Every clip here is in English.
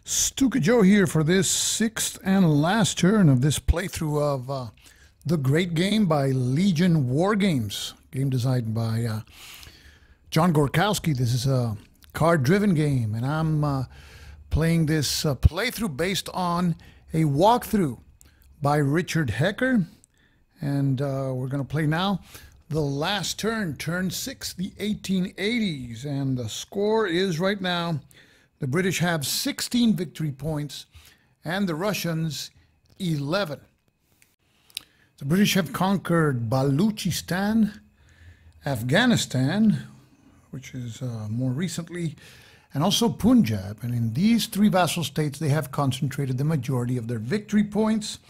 Stuka Joe here for this sixth and last turn of this playthrough of The Great Game by Legion Wargames. Game designed by John Gorkowski. This is a card-driven game, and I'm playing this playthrough based on a walkthrough by Richard Hecker. And we're going to play now the last turn, turn 6, the 1880s. And the score is right now, the British have 16 victory points and the Russians 11. The British have conquered Baluchistan, Afghanistan, which is more recently, and also Punjab. And in these three vassal states, they have concentrated the majority of their victory points.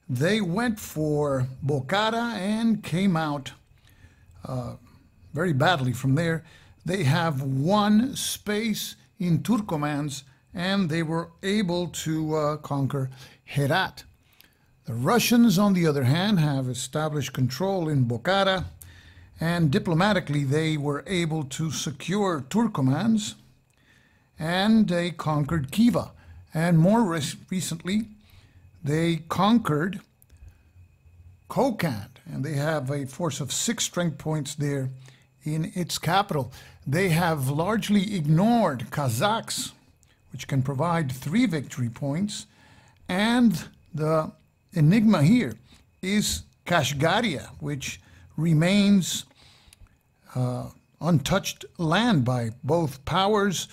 They went for Bokhara and came out very badly from there. They have one space in Turkomans, and they were able to conquer Herat. The Russians, on the other hand, have established control in Bokhara, and diplomatically they were able to secure Turkomans, and they conquered Khiva. And more recently, they conquered Kokand, and they have a force of 6 strength points there in its capital. They have largely ignored Kazakhs, which can provide 3 victory points, and the enigma here is Kashgaria, which remains untouched land by both powers.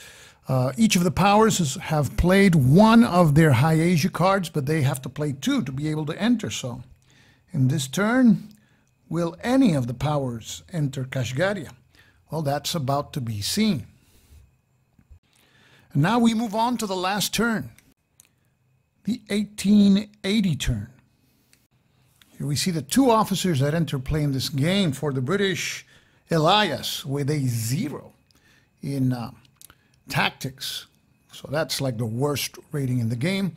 Each of the powers have played one of their High Asia cards, but they have to play 2 to be able to enter. So in this turn, will any of the powers enter Kashgaria? Well, that's about to be seen. And now we move on to the last turn, the 1880 turn. Here we see the 2 officers that enter play in this game. For the British, Elias with a 0 in tactics. So that's like the worst rating in the game.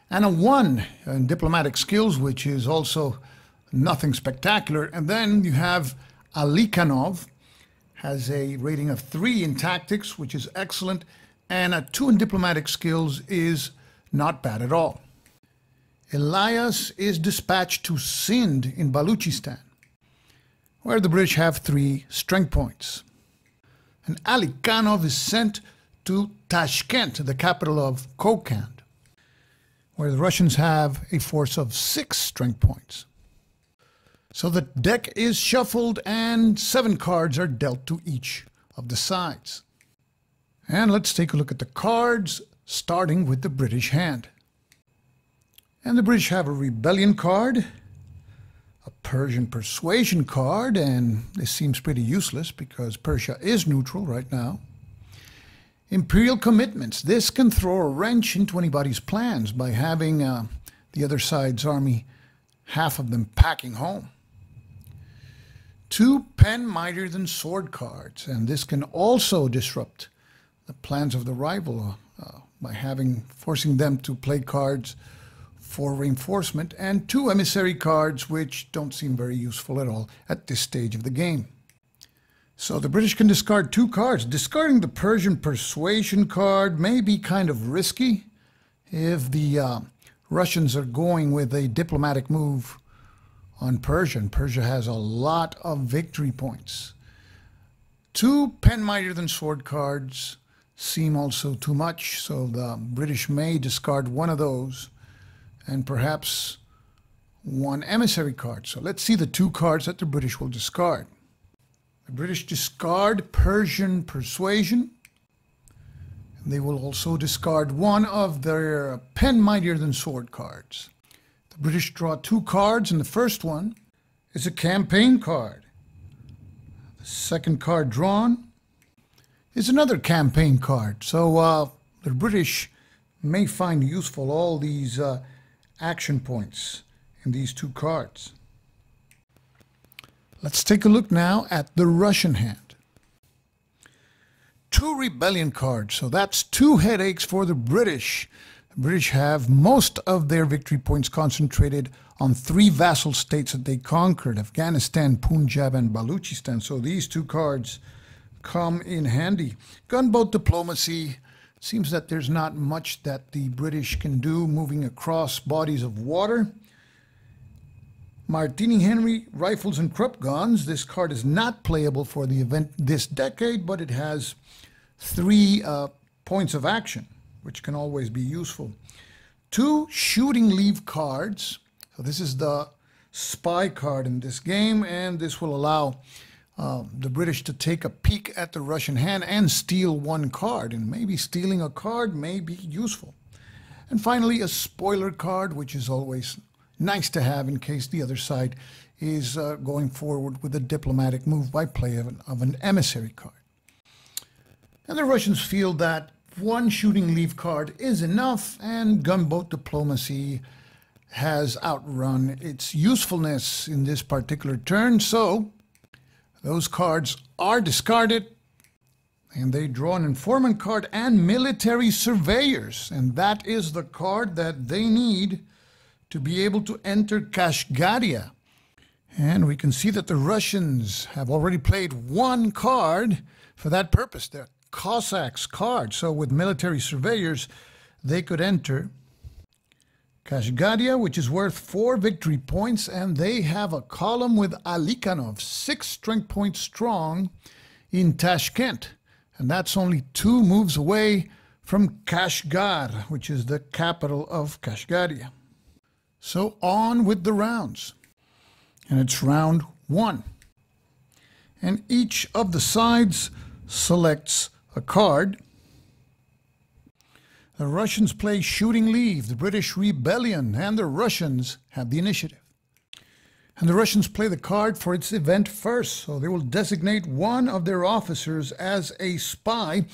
And a 1 in diplomatic skills, which is also nothing spectacular. And then you have Alikhanov, has a rating of 3 in tactics, which is excellent, and a 2 in diplomatic skills is not bad at all. Elias is dispatched to Sindh in Baluchistan, where the British have 3 strength points. And Alikhanov is sent to Tashkent, the capital of Kokand, where the Russians have a force of 6 strength points. So the deck is shuffled and 7 cards are dealt to each of the sides. And let's take a look at the cards, starting with the British hand. And the British have a rebellion card, a Persian persuasion card, and this seems pretty useless because Persia is neutral right now. Imperial commitments. This can throw a wrench into anybody's plans by having the other side's army, half of them packing home. 2 pen mightier than sword cards, and this can also disrupt the plans of the rival by forcing them to play cards for reinforcement, and 2 emissary cards, which don't seem very useful at all at this stage of the game. So the British can discard 2 cards. Discarding the Persian persuasion card may be kind of risky if the Russians are going with a diplomatic move on Persia. And Persia has a lot of victory points. 2 pen mightier than sword cards seem also too much, so the British may discard one of those and perhaps 1 emissary card. So let's see the 2 cards that the British will discard. The British discard Persian persuasion. And they will also discard 1 of their pen mightier than sword cards. The British draw 2 cards, and the first one is a campaign card. The second card drawn is another campaign card. So the British may find useful all these action points in these 2 cards. Let's take a look now at the Russian hand. 2 rebellion cards, so that's 2 headaches for the British. The British have most of their victory points concentrated on 3 vassal states that they conquered, Afghanistan, Punjab, and Baluchistan. So these 2 cards come in handy. Gunboat diplomacy, Seems that there's not much that the British can do moving across bodies of water. Martini Henry Rifles and Krupp Guns. This card is not playable for the event this decade, but it has 3 points of action, which can always be useful. 2 Shooting Leave cards. So this is the spy card in this game, and this will allow the British to take a peek at the Russian hand and steal 1 card, and maybe stealing a card may be useful. And finally, a spoiler card, which is always nice to have in case the other side is going forward with a diplomatic move by play of an emissary card. And the Russians feel that 1 Shooting Leave card is enough, and gunboat diplomacy has outrun its usefulness in this particular turn, so those cards are discarded, and they draw an informant card and military surveyors, and that is the card that they need to be able to enter Kashgaria. And we can see that the Russians have already played 1 card for that purpose, the Cossacks card. So with military surveyors, they could enter Kashgaria, which is worth 4 victory points, and they have a column with Alikhanov, 6 strength points strong in Tashkent. And that's only 2 moves away from Kashgar, which is the capital of Kashgaria. So on with the rounds. And it's round 1. And each of the sides selects a card. The Russians play Shooting Leave, the British Rebellion, and the Russians have the initiative. And the Russians play the card for its event first, so they will designate 1 of their officers as a spy,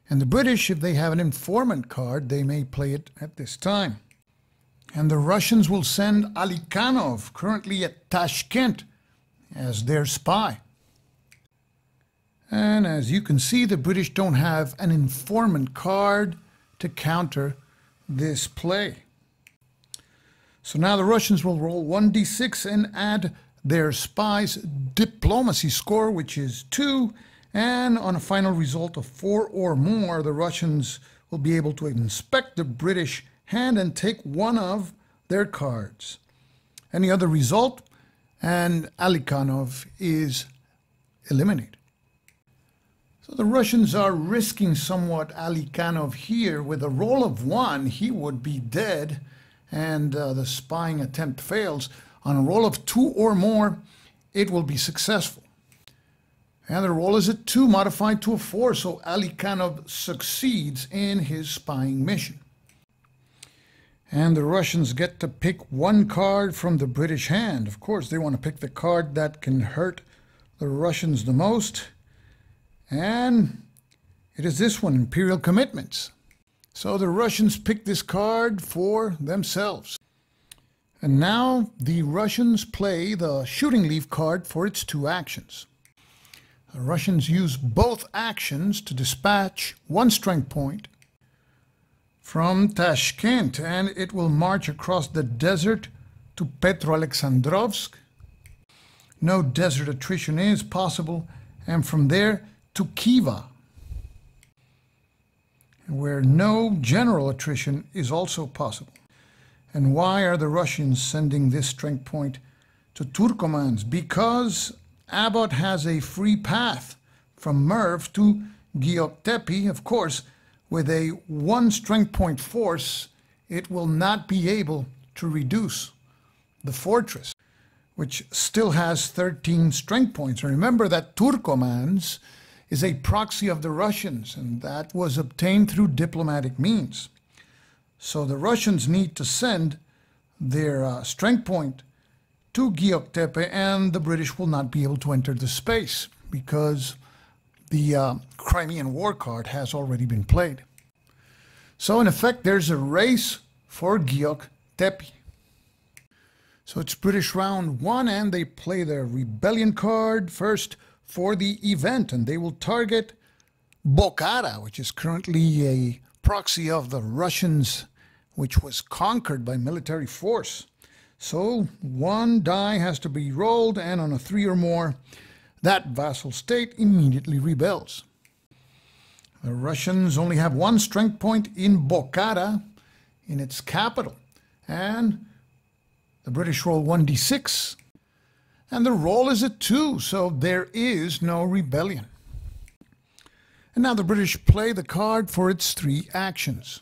and the British, if they have an informant card, they may play it at this time. And the Russians will send Alikhanov, currently at Tashkent, as their spy. And as you can see, the British don't have an informant card to counter this play. So now the Russians will roll 1d6 and add their spy's diplomacy score, which is 2. And on a final result of 4 or more, the Russians will be able to inspect the British hand and take 1 of their cards. Any other result, and Alikhanov is eliminated. So the Russians are risking somewhat Alikhanov here. With a roll of 1, he would be dead, and the spying attempt fails. On a roll of 2 or more, it will be successful. And the roll is a 2 modified to a 4, so Alikhanov succeeds in his spying mission. And the Russians get to pick 1 card from the British hand. Of course, they want to pick the card that can hurt the Russians the most. And it is this one, Imperial Commitments. So the Russians pick this card for themselves. And now the Russians play the Shooting Leave card for its 2 actions. The Russians use both actions to dispatch 1 strength point from Tashkent, and it will march across the desert to Petroalexandrovsk. No desert attrition is possible, and from there to Khiva, where no general attrition is also possible. And why are the Russians sending this strength point to Turkomans? Because Abbot has a free path from Merv to Gyoktepe. Of course, with a 1 strength point force, it will not be able to reduce the fortress, which still has 13 strength points. And remember that Turkomans is a proxy of the Russians, and that was obtained through diplomatic means. So the Russians need to send their strength point to Gyoktepe, and the British will not be able to enter the space because the Crimean War card has already been played. So in effect, there's a race for Gyoktepe. So it's British round 1, and they play their rebellion card first for the event, and they will target Bokhara, which is currently a proxy of the Russians, which was conquered by military force. So 1 die has to be rolled, and on a 3 or more, that vassal state immediately rebels. The Russians only have one strength point in Bokhara, in its capital. And the British roll 1d6. And the roll is a 2, so there is no rebellion. And now the British play the card for its 3 actions.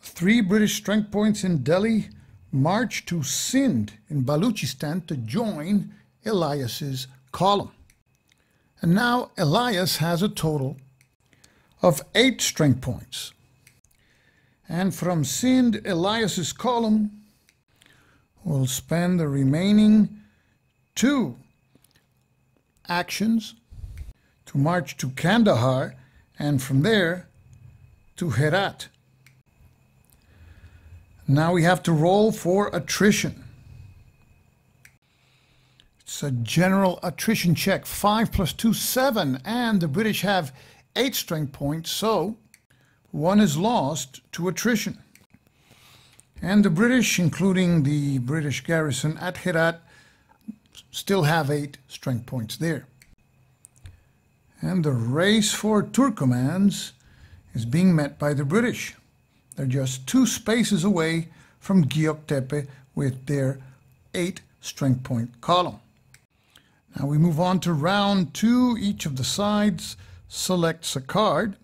3 British strength points in Delhi march to Sindh in Baluchistan to join Elias's column. And now Elias has a total of 8 strength points. And from Sindh, Elias's column will spend the remaining 2 actions to march to Kandahar and from there to Herat. Now we have to roll for attrition. It's a general attrition check. 5 plus 2, 7. And the British have 8 strength points, so 1 is lost to attrition. And the British, including the British garrison at Herat, still have 8 strength points there. And the race for Turkomans is being met by the British. They're just 2 spaces away from Göktepe with their 8 strength point column. Now we move on to round 2. Each of the sides selects a card.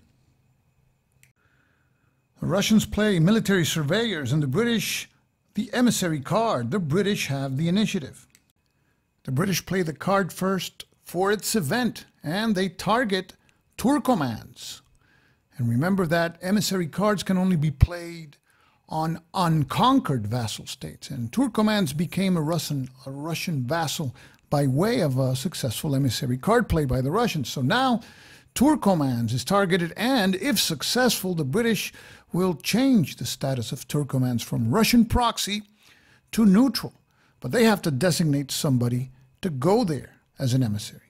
The Russians play military surveyors and the British the emissary card. The British have the initiative. The British play the card first for its event and they target Turkomans. And remember that emissary cards can only be played on unconquered vassal states. And Turkomans became a Russian vassal by way of a successful emissary card play by the Russians. So now Turkomans is targeted, and if successful, the British will change the status of Turkomans from Russian proxy to neutral. But they have to designate somebody to go there as an emissary.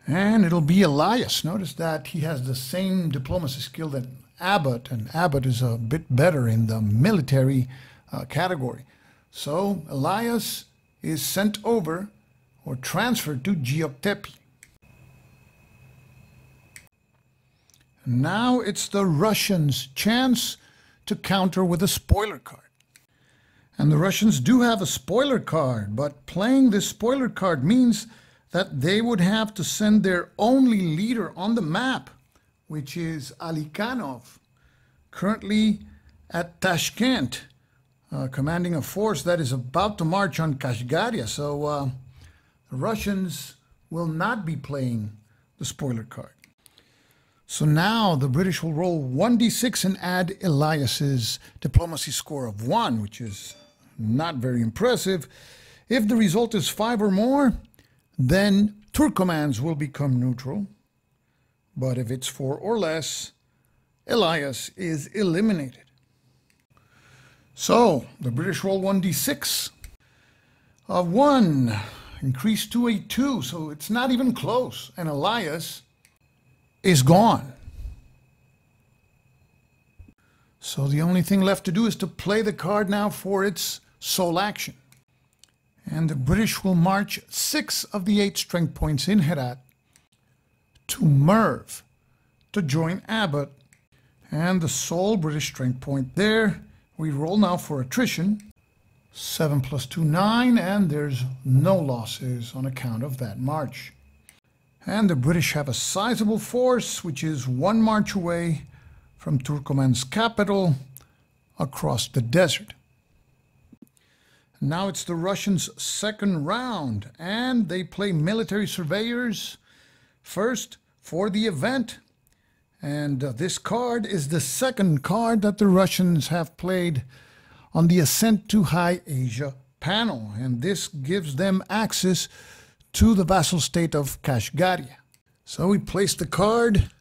And it'll be Elias. Notice that he has the same diplomacy skill that Abbott, and Abbott is a bit better in the military category. So Elias is sent over or transferred to Göktepe. Now it's the Russians' chance to counter with a spoiler card. And the Russians do have a spoiler card, but playing this spoiler card means that they would have to send their only leader on the map, which is Alikhanov, currently at Tashkent, commanding a force that is about to march on Kashgaria. So the Russians will not be playing the spoiler card. So now the British will roll 1d6 and add Elias's diplomacy score of 1, which is not very impressive. If the result is 5 or more, then Turkomans will become neutral. But if it's 4 or less, Elias is eliminated. So the British roll 1d6 of 1, increased to a 2, so it's not even close, and Elias is gone. So the only thing left to do is to play the card now for its sole action. And the British will march 6 of the 8 strength points in Herat to Merv to join Abbott. And the sole British strength point there, we roll now for attrition. 7 plus 2, 9, and there's no losses on account of that march. And the British have a sizable force, which is 1 march away from Turkoman's capital across the desert. Now it's the Russians' second round, and they play military surveyors first for the event. And this card is the second card that the Russians have played on the Ascent to High Asia panel, and this gives them access to the vassal state of Kashgaria. So we place the card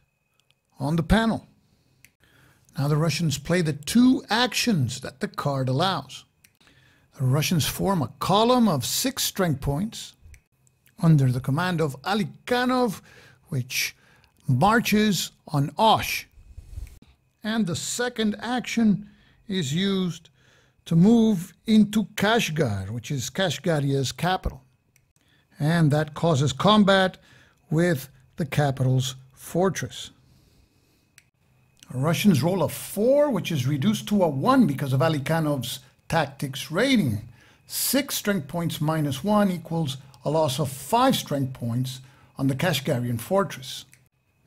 on the panel. Now the Russians play the 2 actions that the card allows. The Russians form a column of 6 strength points under the command of Alikhanov, which marches on Osh. And the second action is used to move into Kashgar, which is Kashgaria's capital. And that causes combat with the capital's fortress. The Russians roll a 4, which is reduced to a 1 because of Alikanov's tactics rating. 6 strength points minus 1 equals a loss of 5 strength points on the Kashgarian fortress.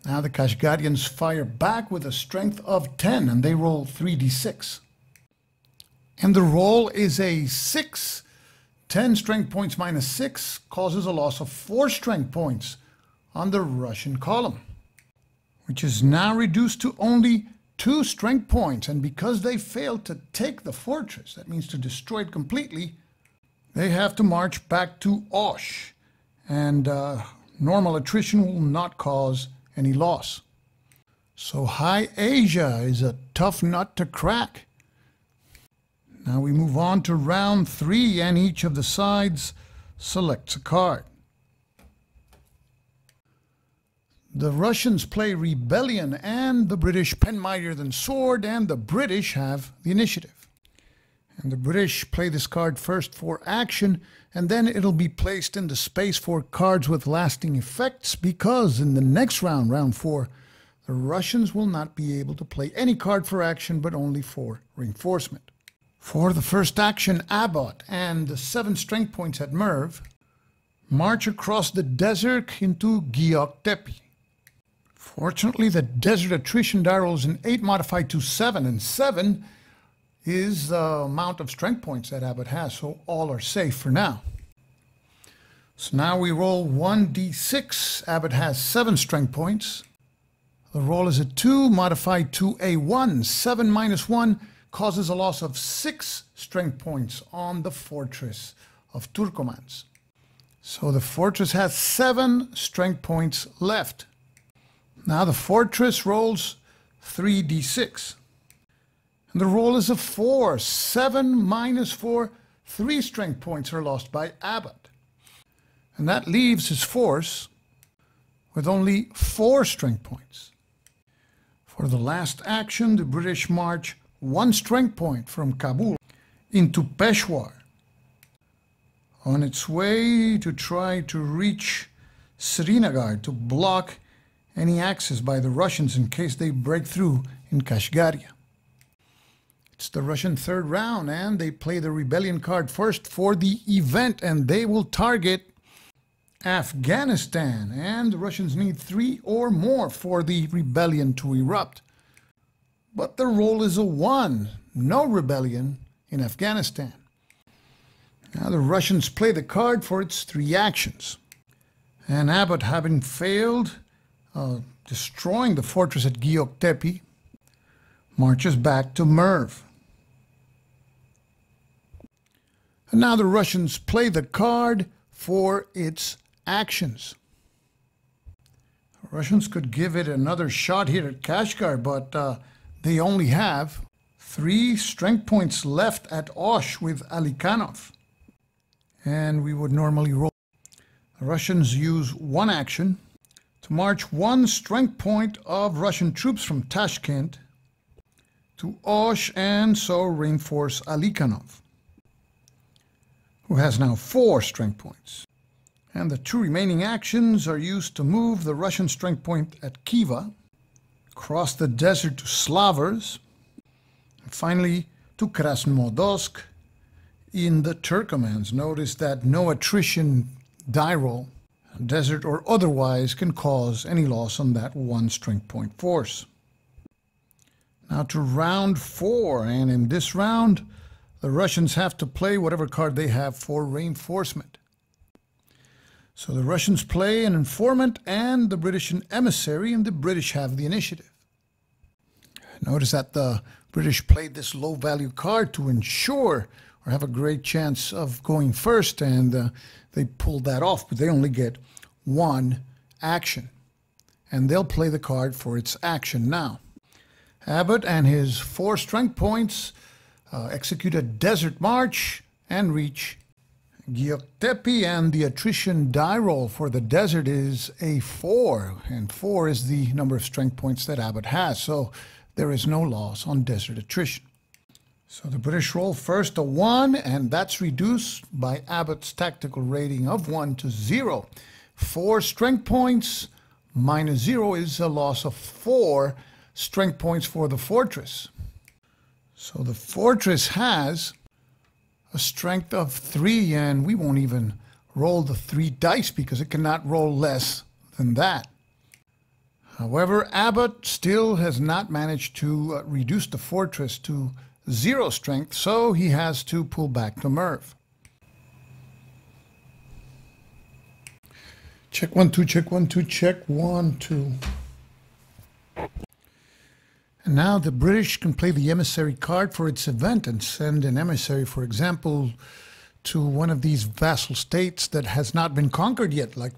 Now the Kashgarians fire back with a strength of 10 and they roll 3d6. And the roll is a 6. 10 strength points minus 6 causes a loss of 4 strength points on the Russian column, which is now reduced to only 2 strength points. And because they failed to take the fortress, that means to destroy it completely, they have to march back to Osh. And normal attrition will not cause any loss. So High Asia is a tough nut to crack. Now we move on to round 3, and each of the sides selects a card. The Russians play Rebellion and the British Pen Mightier Than Sword, and the British have the initiative. And the British play this card first for action, and then it'll be placed in the space for cards with lasting effects, because in the next round, round 4, the Russians will not be able to play any card for action, but only for reinforcement. For the first action, Abbott and the 7 strength points at Merv march across the desert into Gyoktepe. Fortunately, the desert attrition die roll is an 8 modified to 7, and 7 is the amount of strength points that Abbott has, so all are safe for now. So now we roll 1d6. Abbott has 7 strength points. The roll is a 2 modified to a 1. 7 minus 1 causes a loss of 6 strength points on the fortress of Turkomans. So the fortress has 7 strength points left. Now the fortress rolls 3d6. And the roll is a 4. 7 minus 4, 3 strength points are lost by Abbott. And that leaves his force with only 4 strength points. For the last action, the British march 1 strength point from Kabul into Peshawar, on its way to try to reach Srinagar to block any access by the Russians in case they break through in Kashgaria. It's the Russian third round, and they play the rebellion card first for the event, and they will target Afghanistan, and the Russians need 3 or more for the rebellion to erupt. But the roll is a 1, no rebellion in Afghanistan. Now the Russians play the card for its 3 actions, and Abbott, having failed destroying the fortress at Gyoktepe, marches back to Merv. And now the Russians play the card for its actions. The Russians could give it another shot here at Kashgar, but they only have 3 strength points left at Osh with Alikhanov. And we would normally roll. The Russians use 1 action to march 1 strength point of Russian troops from Tashkent to Osh, and so reinforce Alikhanov, who has now 4 strength points. And the 2 remaining actions are used to move the Russian strength point at Khiva, cross the desert to Slavers, and finally to Krasnodolsk in the Turkomans. Notice that no attrition die roll, desert or otherwise, can cause any loss on that 1 strength point force. Now to round 4, and in this round the Russians have to play whatever card they have for reinforcement. So the Russians play an informant and the British an emissary, and the British have the initiative. Notice that the British played this low value card to ensure or have a great chance of going first, and they pulled that off, but they only get 1 action. And they'll play the card for its action now. Abbott and his 4 strength points execute a desert march and reach Gyoktepe, and the attrition die roll for the desert is a 4, and 4 is the number of strength points that Abbott has, so there is no loss on desert attrition. So the British roll first a 1, and that's reduced by Abbott's tactical rating of 1 to 0. 4 strength points minus 0 is a loss of 4, strength points for the fortress. So the fortress has a strength of 3, and we won't even roll the 3 dice because it cannot roll less than that. However, Abbott still has not managed to reduce the fortress to 0 strength, so he has to pull back to Merv. Check 1, 2, check 1, 2, check 1, 2. And now the British can play the emissary card for its event and send an emissary, for example, to one of these vassal states that has not been conquered yet, like,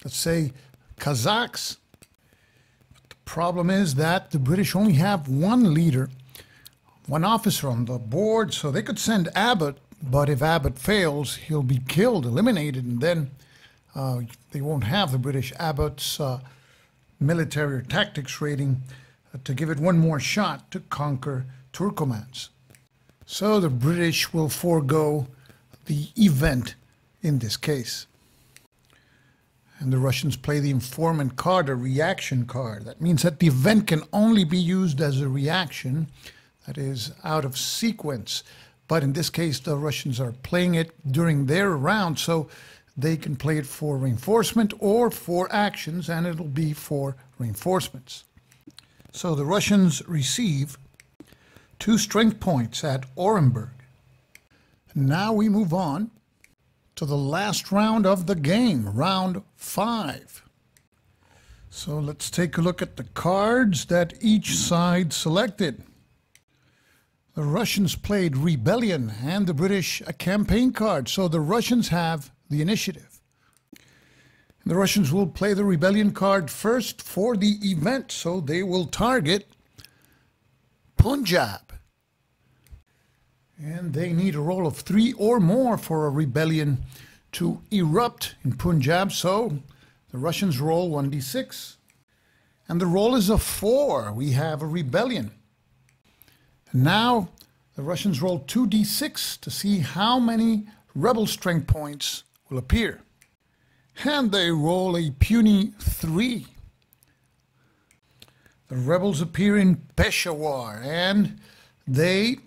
let's say, Kazakhs. But the problem is that the British only have one leader, one officer on the board, so they could send Abbott, but if Abbott fails, he'll be killed, eliminated, and then they won't have the British Abbott's military or tactics rating to give it one more shot to conquer Turkomans. So the British will forego the event in this case. And the Russians play the informant card, a reaction card. That means that the event can only be used as a reaction, that is, out of sequence. But in this case, the Russians are playing it during their round, so they can play it for reinforcement or for actions, and it'll be for reinforcements. So the Russians receive 2 strength points at Orenburg. Now we move on to the last round of the game, round 5. So let's take a look at the cards that each side selected. The Russians played Rebellion and the British a campaign card, so the Russians have the initiative. The Russians will play the Rebellion card first for the event, so they will target Punjab. And they need a roll of 3 or more for a rebellion to erupt in Punjab, so the Russians roll 1d6. And the roll is a 4. We have a rebellion. And now the Russians roll 2d6 to see how many rebel strength points will appear. And they roll a puny 3. The rebels appear in Peshawar, and they,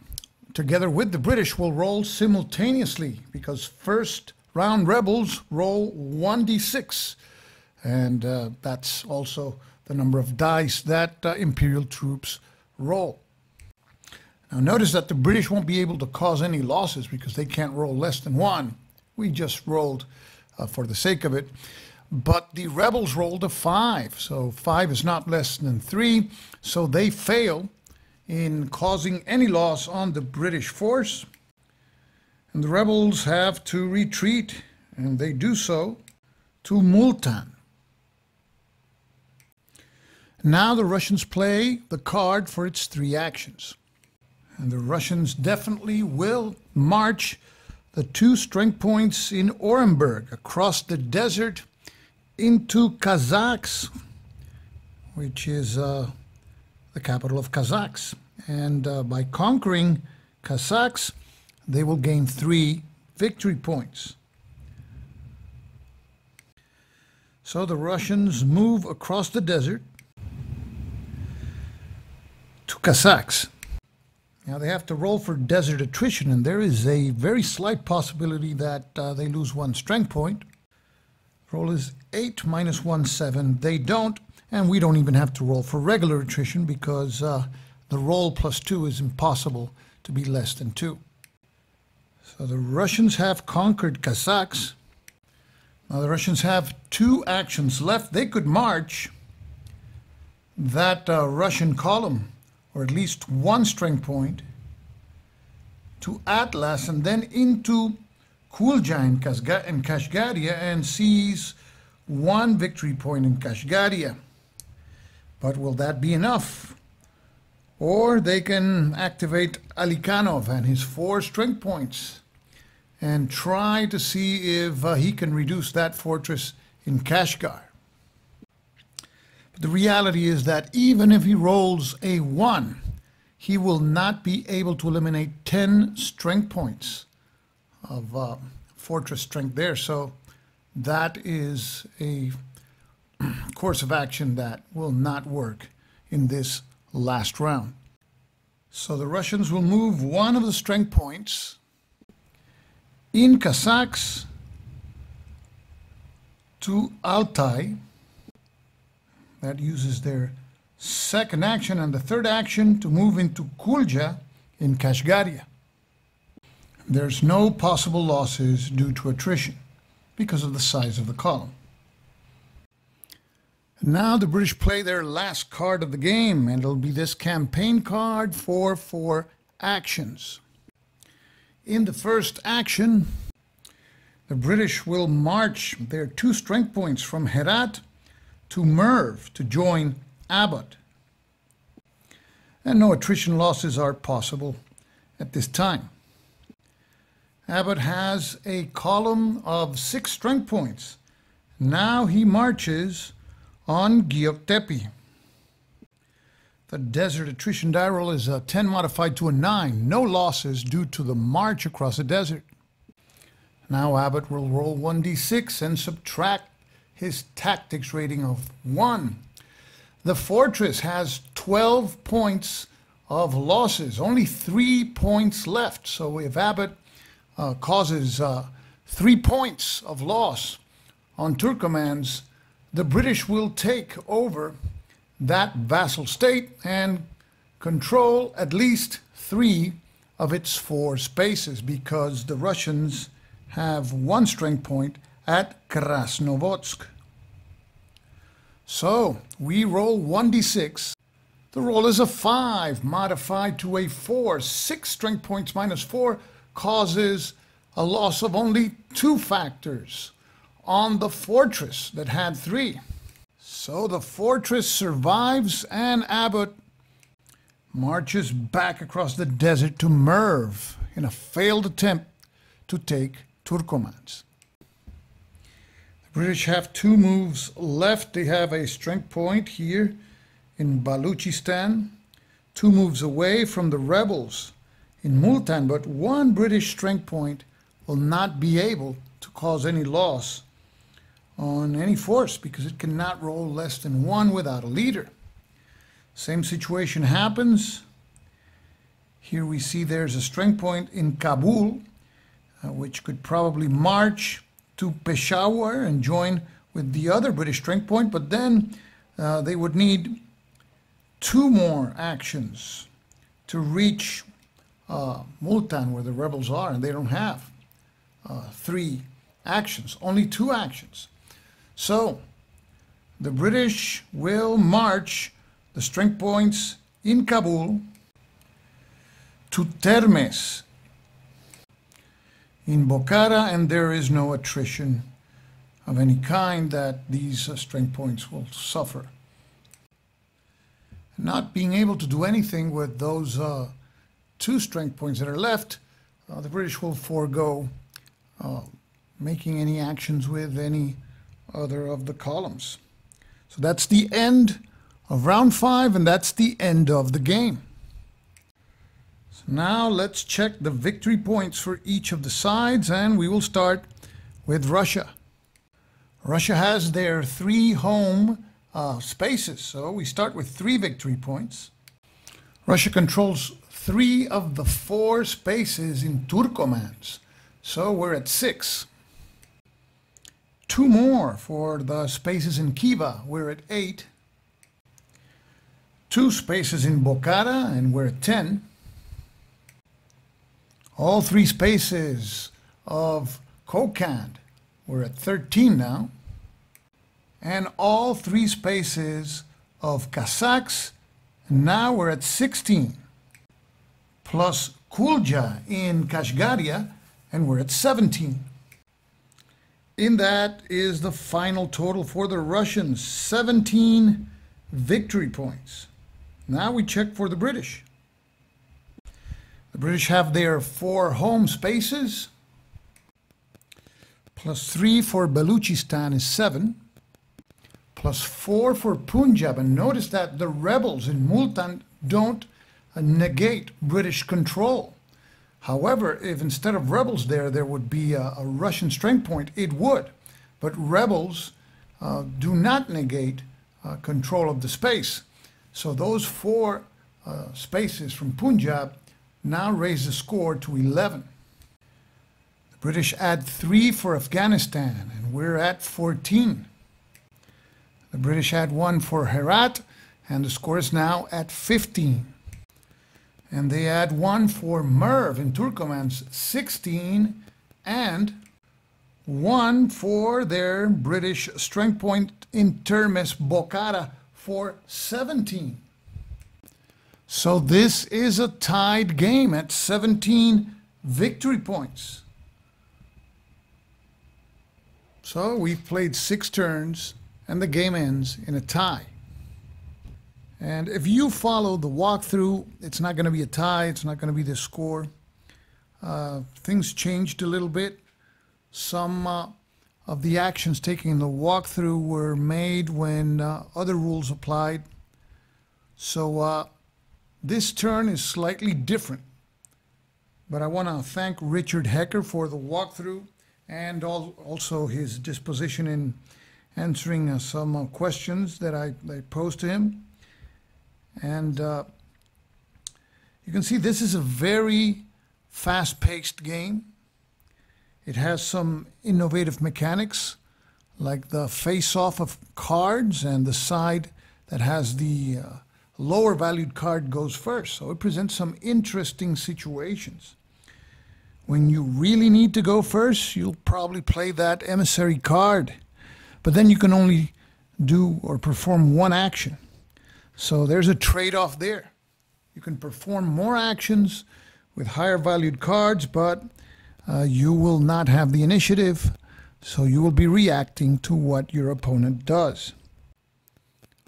together with the British, will roll simultaneously because first round rebels roll 1d6. And that's also the number of dice that Imperial troops roll. Now notice that the British won't be able to cause any losses because they can't roll less than 1. We just rolled for the sake of it. But the rebels rolled a 5, so 5 is not less than 3, so they fail in causing any loss on the British force. And the rebels have to retreat, and they do so to Multan. Now the Russians play the card for its 3 actions. And the Russians definitely will march the 2 strength points in Orenburg across the desert into Kazakhs, which is the capital of Kazakhs. And by conquering Kazakhs, they will gain 3 victory points. So the Russians move across the desert to Kazakhs. Now they have to roll for desert attrition, and there is a very slight possibility that they lose 1 strength point. Roll is 8 minus 1, 7. They don't, and we don't even have to roll for regular attrition because the roll plus 2 is impossible to be less than 2. So the Russians have conquered Kazakhs. Now the Russians have 2 actions left. They could march that Russian column, or at least 1 strength point, to Atlas and then into Kulja and Kashgaria and seize 1 victory point in Kashgaria. But will that be enough? Or they can activate Alikhanov and his 4 strength points and try to see if he can reduce that fortress in Kashgar. But the reality is that even if he rolls a 1, he will not be able to eliminate 10 strength points of fortress strength there. So that is a course of action that will not work in this last round. So the Russians will move one of the strength points in Kazakhs to Altai. That uses their second action, and the third action to move into Kulja in Kashgaria. There's no possible losses due to attrition because of the size of the column. Now the British play their last card of the game, and it'll be this campaign card for 4 actions. In the first action, the British will march their 2 strength points from Herat to Merv to join Abbot. And no attrition losses are possible at this time. Abbot has a column of 6 strength points. Now he marches on Gyoktepe. The desert attrition die roll is a 10 modified to a 9. No losses due to the march across the desert. Now Abbot will roll 1d6 and subtract his tactics rating of 1. The fortress has 12 points of losses, only 3 points left. So if Abbot causes 3 points of loss on Turkomans, the British will take over that vassal state and control at least 3 of its 4 spaces, because the Russians have 1 strength point at Krasnovodsk. So we roll 1d6. The roll is a 5 modified to a 4. 6 strength points minus 4 causes a loss of only 2 factors on the fortress that had 3. So the fortress survives, and Abbot marches back across the desert to Merv in a failed attempt to take Turkomans. The British have 2 moves left. They have a strength point here in Baluchistan, 2 moves away from the rebels in Multan, but 1 British strength point will not be able to cause any loss on any force because it cannot roll less than 1 without a leader. Same situation happens. Here we see there's a strength point in Kabul, which could probably march to Peshawar and join with the other British strength point, but then they would need 2 more actions to reach Multan, where the rebels are, and they don't have 3 actions, only 2 actions. So the British will march the strength points in Kabul to Termes in Bokhara, and there is no attrition of any kind that these strength points will suffer. Not being able to do anything with those 2 strength points that are left, the British will forego making any actions with any other of the columns. So that's the end of round 5, and that's the end of the game. So now let's check the victory points for each of the sides, and we will start with Russia. Russia has their 3 home spaces, so we start with 3 victory points. Russia controls 3 of the 4 spaces in Turkomans, so we're at 6. 2 more for the spaces in Khiva, we're at 8. 2 spaces in Bokhara, and we're at 10. All 3 spaces of Kokand, we're at 13 now. And all 3 spaces of Kazakhs, and now we're at 16. Plus Kulja in Kashgaria, and we're at 17. In that is the final total for the Russians, 17 victory points. Now we check for the British. The British have their 4 home spaces, plus 3 for Baluchistan is 7, plus 4 for Punjab. And notice that the rebels in Multan don't negate British control. However, if instead of rebels there would be a Russian strength point, it would. But rebels do not negate control of the space. So those four spaces from Punjab now raise the score to 11. The British add 3 for Afghanistan, and we're at 14. The British add 1 for Herat, and the score is now at 15. And they add 1 for Merv in Turkoman's 16, and 1 for their British strength point in Termes Bokhara for 17. So this is a tied game at 17 victory points. So we've played 6 turns and the game ends in a tie. And if you follow the walkthrough, it's not going to be a tie, it's not going to be the score. Things changed a little bit. Some of the actions taken in the walkthrough were made when other rules applied. So this turn is slightly different. But I want to thank Richard Hecker for the walkthrough and also his disposition in answering some questions that I posed to him. And you can see this is a very fast-paced game. It has some innovative mechanics, like the face-off of cards, and the side that has the lower valued card goes first. So it presents some interesting situations. When you really need to go first, you'll probably play that emissary card, but then you can only do or perform one action. So there's a trade-off there. You can perform more actions with higher valued cards, but you will not have the initiative, so you will be reacting to what your opponent does.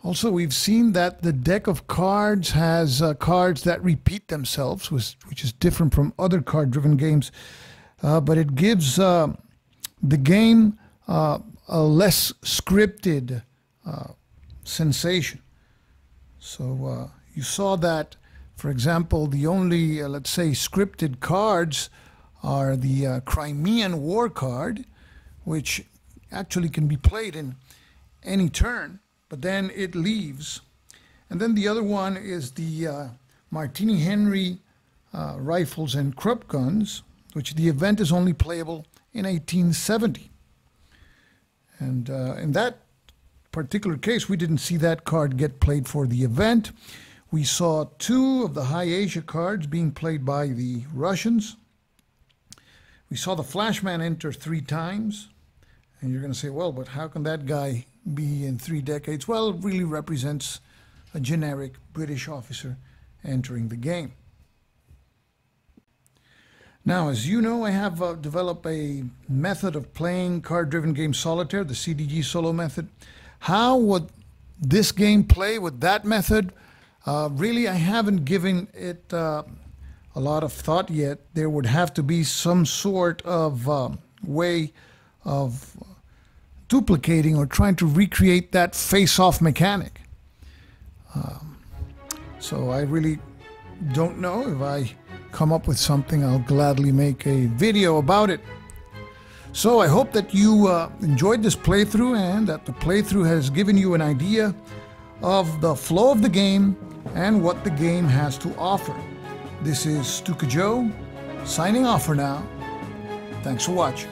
Also, we've seen that the deck of cards has cards that repeat themselves, which is different from other card-driven games, but it gives the game a less scripted sensation. So you saw that, for example, the only, let's say, scripted cards are the Crimean War card, which actually can be played in any turn, but then it leaves. And then the other one is the Martini Henry rifles and Krupp guns, which the event is only playable in 1870. And in that particular case, we didn't see that card get played for the event. We saw 2 of the High Asia cards being played by the Russians. We saw the Flashman enter 3 times. And you're going to say, well, but how can that guy be in 3 decades? Well, it really represents a generic British officer entering the game. Now, as you know, I have developed a method of playing card-driven game solitaire, the CDG solo method. How would this game play with that method? Really, I haven't given it a lot of thought yet. There would have to be some sort of way of duplicating or trying to recreate that face-off mechanic. So I really don't know. If I come up with something, I'll gladly make a video about it. So I hope that you enjoyed this playthrough and that the playthrough has given you an idea of the flow of the game and what the game has to offer. This is Stuka Joe, signing off for now. Thanks for watching.